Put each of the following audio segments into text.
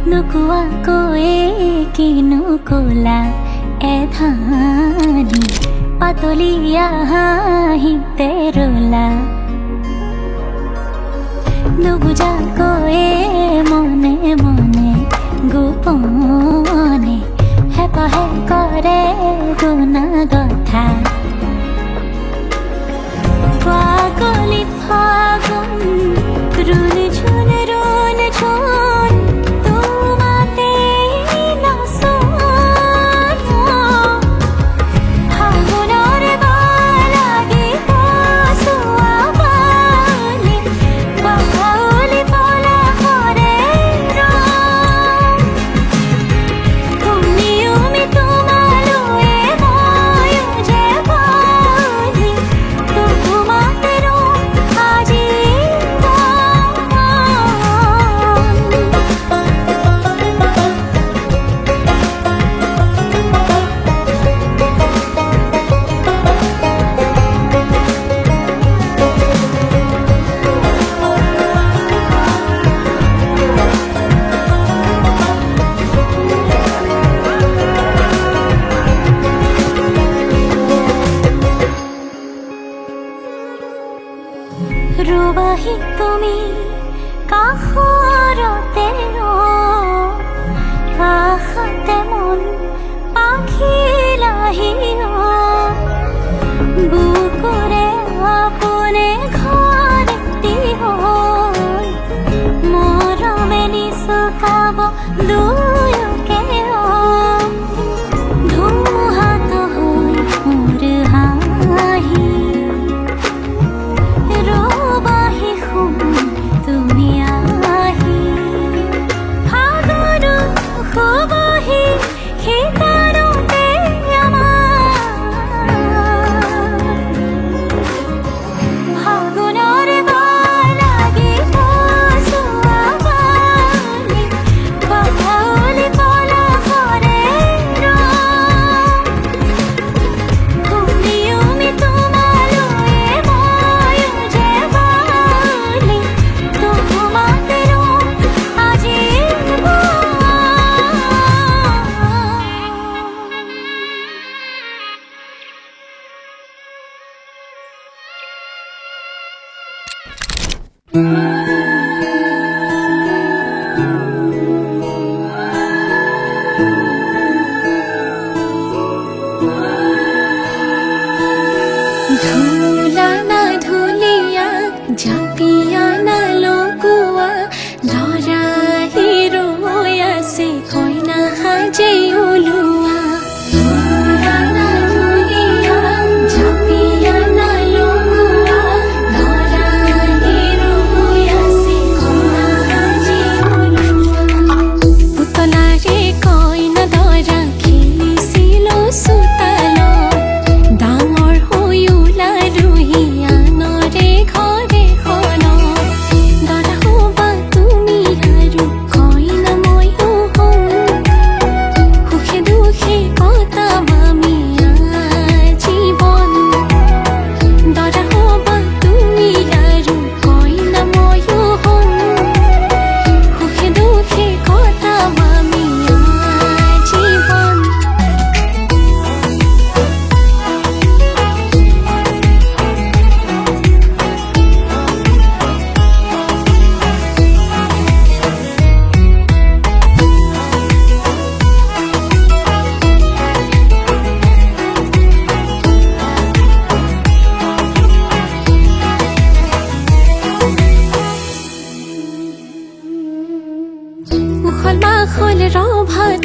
नुकुआ कोए की नुकुला ए धानी पातलिया ही तेरोला नुबुझा कोए मने मने गोपने हेपा हे करे गुना गथा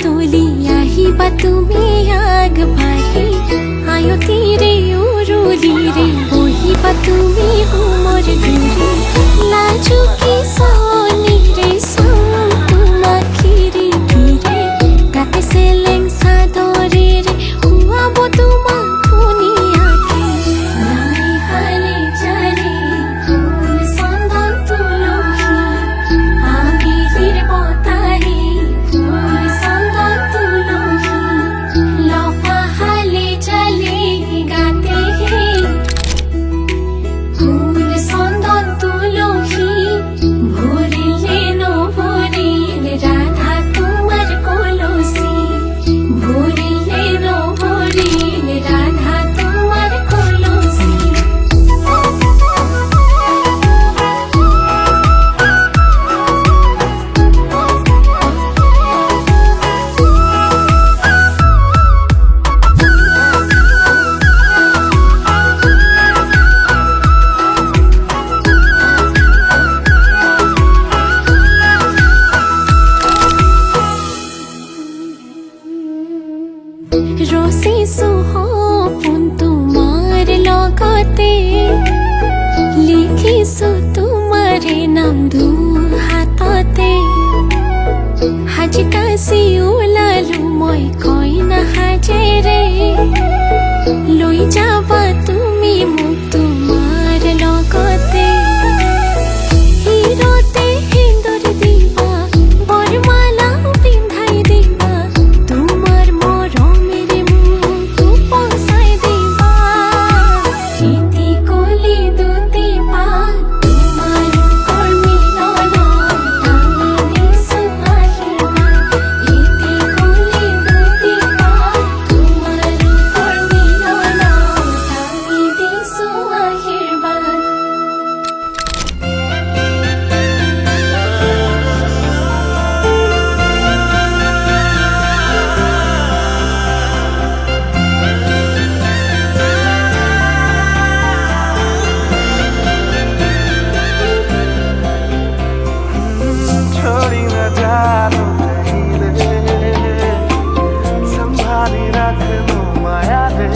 তুলি আহিবা তুমি আগবাঢ়ি আয়তিৰে উৰুলিৰে বহিবা তুমি হোমৰ গুৰি লাজুকী চাৱনিৰে চাওঁ তোমাক খিৰিকীৰে গাতে চেলেং চাদৰেৰে শুৱাব তোমাক ধুনীয়াকে নাই হালে জালে ফুল চন্দন তুলসী আবিৰিৰ বতাহে ফুল চন্দন তুলসী লফা হালে জালে গাতে ফুল চন্দন তুলসী ভরিলে নভরিল রাধা তোমার কলসি ভরিলে নভরিল রাধা তোমার কলসি ৰচিছো সপোন তোমাৰ লগতে লিখিছো তোমাৰে নাম দুহাততে সাজি কাচি ওলালো মই কইনা সাজেৰে লৈ যাবা তুমি মোক তোমাৰ লগতে হিৰতে সেন্দুৰ দিবা বৰমালা পিন্ধাই দিবা তোমাৰ মৰমেৰে মোক পচাই দিবা এটি কলি দুটি পাত তোমাৰ কৰ্মিলনত আমি দিছো আশীৰ্বাদ এটি কলি দুটি পাত তোমাৰ কৰ্মিলনত আমি দিছো আশীৰ্বাদ छोड़ी न जानो कहीं रे संभाली रख लो माया रे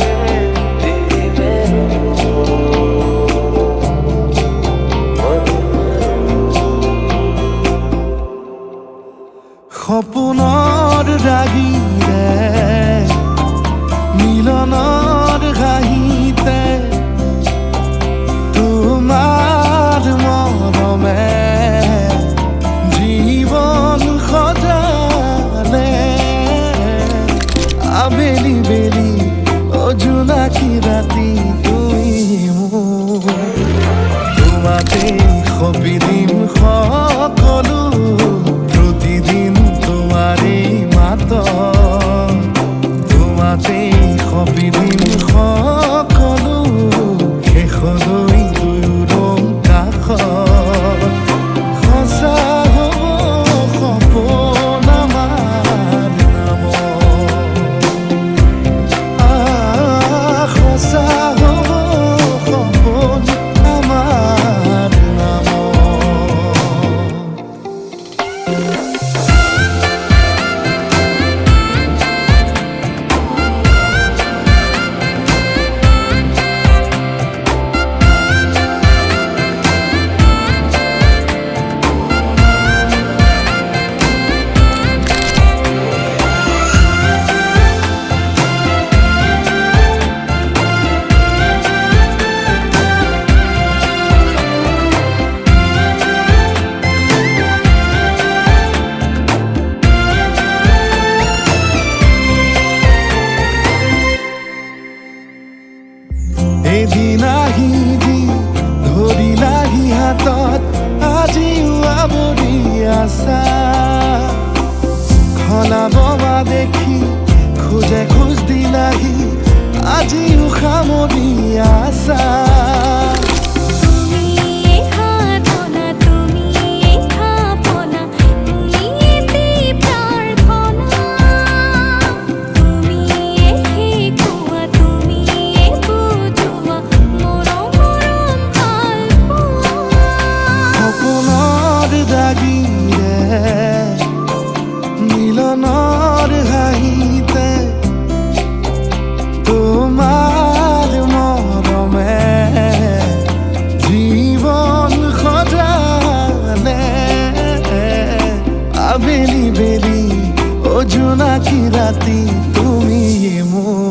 সপোনৰ ৰাগিৰে মিলনৰ ঘাঁহিতে তোমাৰ মৰমে জীবন সজালে আবেলি বেলি অজোনাকি ৰাতি তুমি মোৰ তোমাতে সপি দিম সকলো প্ৰতিদিন তোমাৰে মাত তোমাতে সপি দিম সকলো শেষলৈ দুয়োৰং কাষত সঁচা হ'ব সপোন আমাৰ নামত সঁচা হ'ব সপোন আমাৰ নামত এদিন আহিবি ধৰিলাহি হাতত আজিও আৱৰি আছা খলাব বা দেখি খোজে খোজ দিলাহি আজিও সামৰি আছা তুমি সাধনা তুমি খাপনা তুমি এটি প্ৰাৰ্থনা তুমি শিকোৱা তুমি বুজোৱা মৰম মৰম ভাল পোৱা সপোনৰ দাগিৰে মিলনৰ আবেলি বেলি ও জোনাকি ৰাতি তুমি এ মোৰ